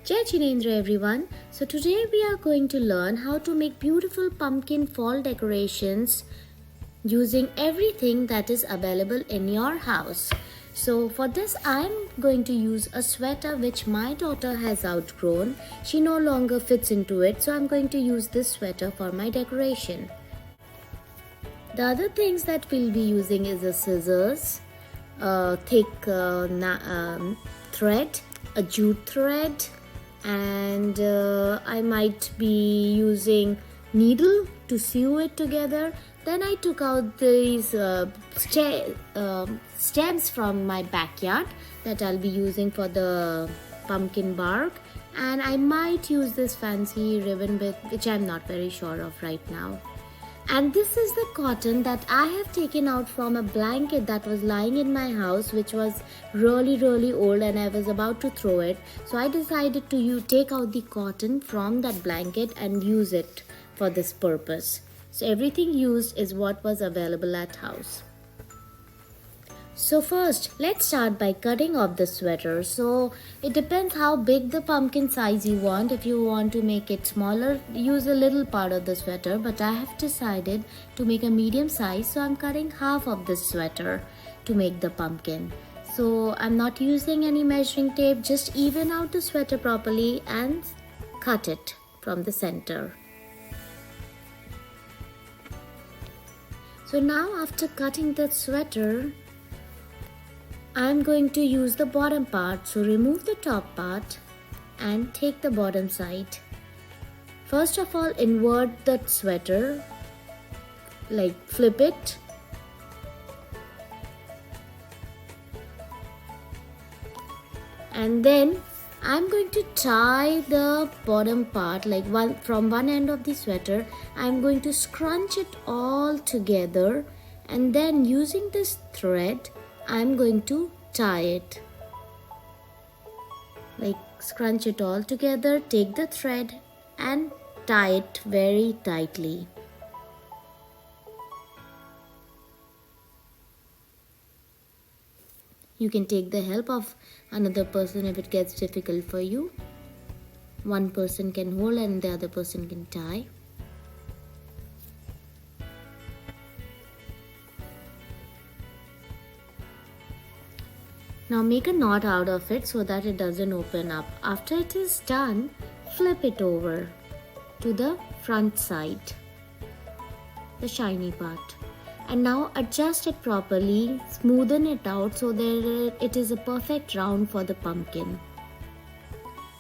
Jai Chinendra everyone. So today we are going to learn how to make beautiful pumpkin fall decorations using everything that is available in your house. So for this I'm going to use a sweater which my daughter has outgrown. She no longer fits into it, so I'm going to use this sweater for my decoration. The other things that we'll be using is a scissors, a thick thread, a jute thread, and I might be using needle to sew it together. Then I took out these stems from my backyard that I'll be using for the pumpkin bark, and I might use this fancy ribbon bit which I'm not very sure of right now. And this is the cotton that I have taken out from a blanket that was lying in my house, which was really old, and I was about to throw it. So I decided to take out the cotton from that blanket and use it for this purpose. So everything used is what was available at house. So first, let's start by cutting off the sweater. So it depends how big the pumpkin size you want. If you want to make it smaller, use a little part of the sweater. But I have decided to make a medium size, so I'm cutting half of the sweater to make the pumpkin. So I'm not using any measuring tape, just even out the sweater properly and cut it from the center. So now after cutting the sweater, I'm going to use the bottom part, so remove the top part and take the bottom side. First of all, invert the sweater, like flip it. And then I'm going to tie the bottom part, like from one end of the sweater. I'm going to scrunch it all together, and then using this thread I'm going to tie it. Like scrunch it all together, take the thread and tie it very tightly. You can take the help of another person if it gets difficult for you. One person can hold and the other person can tie. Now make a knot out of it so that it doesn't open up. After it is done, flip it over to the front side, the shiny part. And now adjust it properly, smoothen it out so that it is a perfect round for the pumpkin.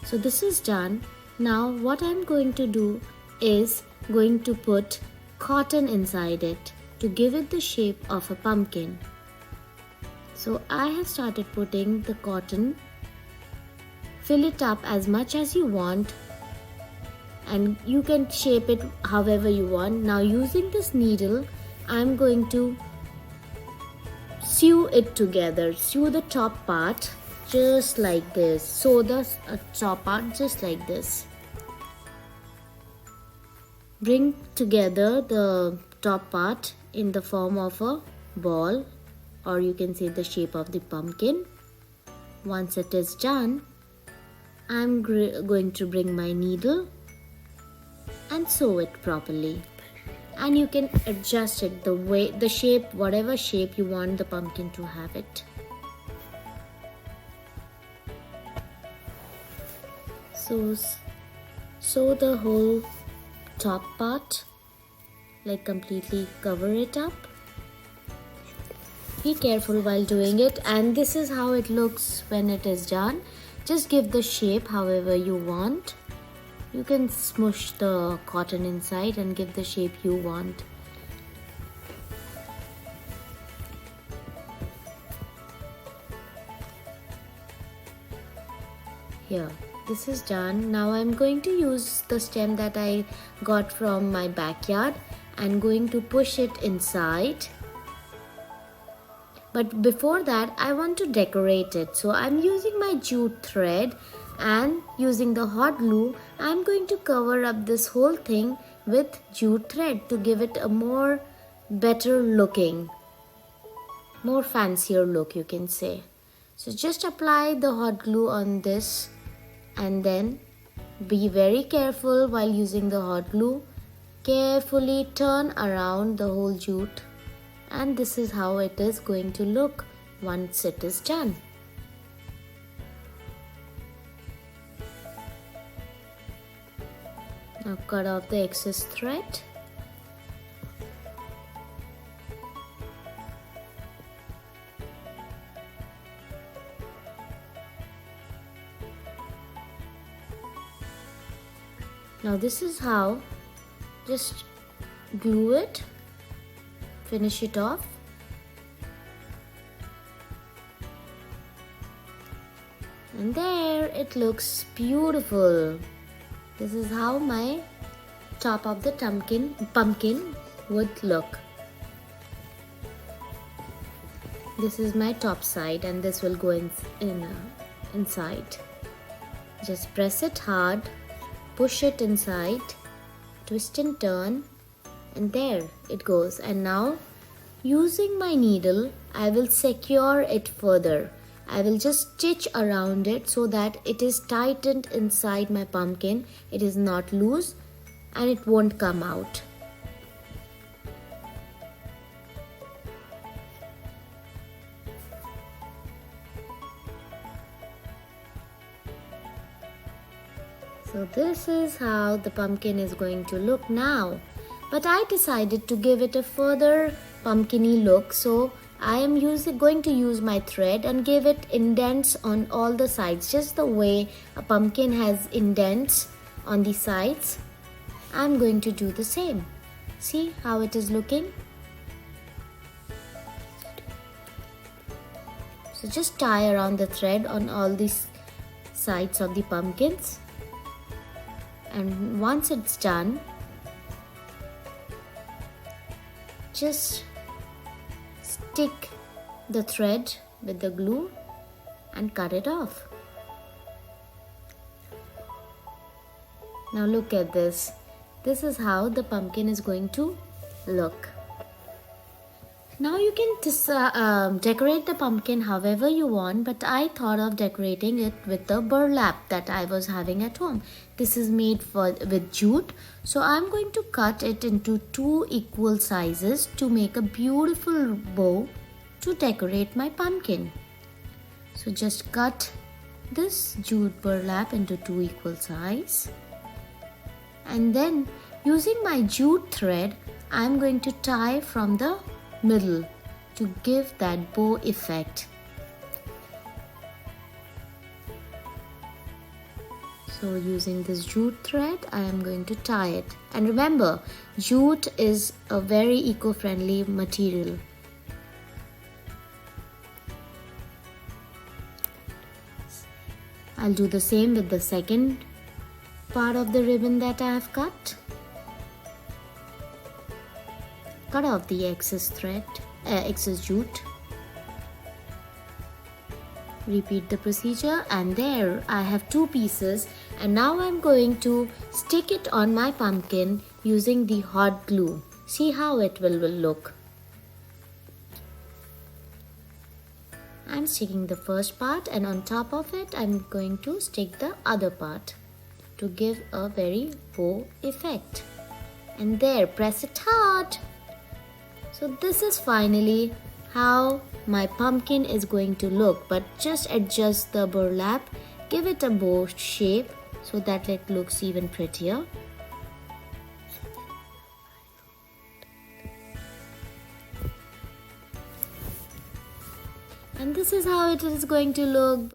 So this is done. Now what I'm going to do is going to put cotton inside it to give it the shape of a pumpkin. So I have started putting the cotton. Fill it up as much as you want, and you can shape it however you want. Now using this needle, I'm going to sew it together. Sew the top part just like this. Sew the top part just like this. Bring together the top part in the form of a ball, or you can say the shape of the pumpkin. Once it is done, I'm going to bring my needle and sew it properly. And you can adjust it the shape, whatever shape you want the pumpkin to have it. So sew the whole top part, like completely cover it up. Be careful while doing it, and this is how it looks when it is done. Just give the shape however you want. You can smush the cotton inside and give the shape you want. Here, this is done. Now I'm going to use the stem that I got from my backyard and going to push it inside. But before that, I want to decorate it. So I'm using my jute thread, and using the hot glue, I'm going to cover up this whole thing with jute thread to give it a more better looking, more fancier look, you can say. So just apply the hot glue on this And then be very careful while using the hot glue. Carefully turn around the whole jute, and this is how it is going to look once it is done. Now cut off the excess thread. Now this is how, just glue it, finish it off. And there it looks beautiful. This is how my top of the pumpkin would look. This is my top side and this will go inside. Just press it hard, push it inside, twist and turn, and there it goes. And now using my needle, I will secure it further. I will just stitch around it so that it is tightened inside my pumpkin. It is not loose and it won't come out. So this is how the pumpkin is going to look now. But I decided to give it a further pumpkin-y look, so I am going to use my thread and give it indents on all the sides, just the way a pumpkin has indents on the sides. I'm going to do the same. See how it is looking? So just tie around the thread on all these sides of the pumpkins. And once it's done, just stick the thread with the glue and cut it off. Now look at this. This is how the pumpkin is going to look. Now you can decorate the pumpkin however you want, but I thought of decorating it with the burlap that I was having at home. This is made with jute, so I'm going to cut it into 2 equal sizes to make a beautiful bow to decorate my pumpkin. So just cut this jute burlap into 2 equal size, and then using my jute thread, I'm going to tie from the middle to give that bow effect. So using this jute thread, I am going to tie it. And remember, jute is a very eco-friendly material. I'll do the same with the second part of the ribbon that I have cut. Cut off the excess jute. Repeat the procedure, and there I have 2 pieces, and now I'm going to stick it on my pumpkin using the hot glue. See how it will look. I'm sticking the first part, and on top of it I'm going to stick the other part to give a very bow effect. And there, press it hard. So this is finally how my pumpkin is going to look, but just adjust the burlap, give it a bow shape so that it looks even prettier. And this is how it is going to look.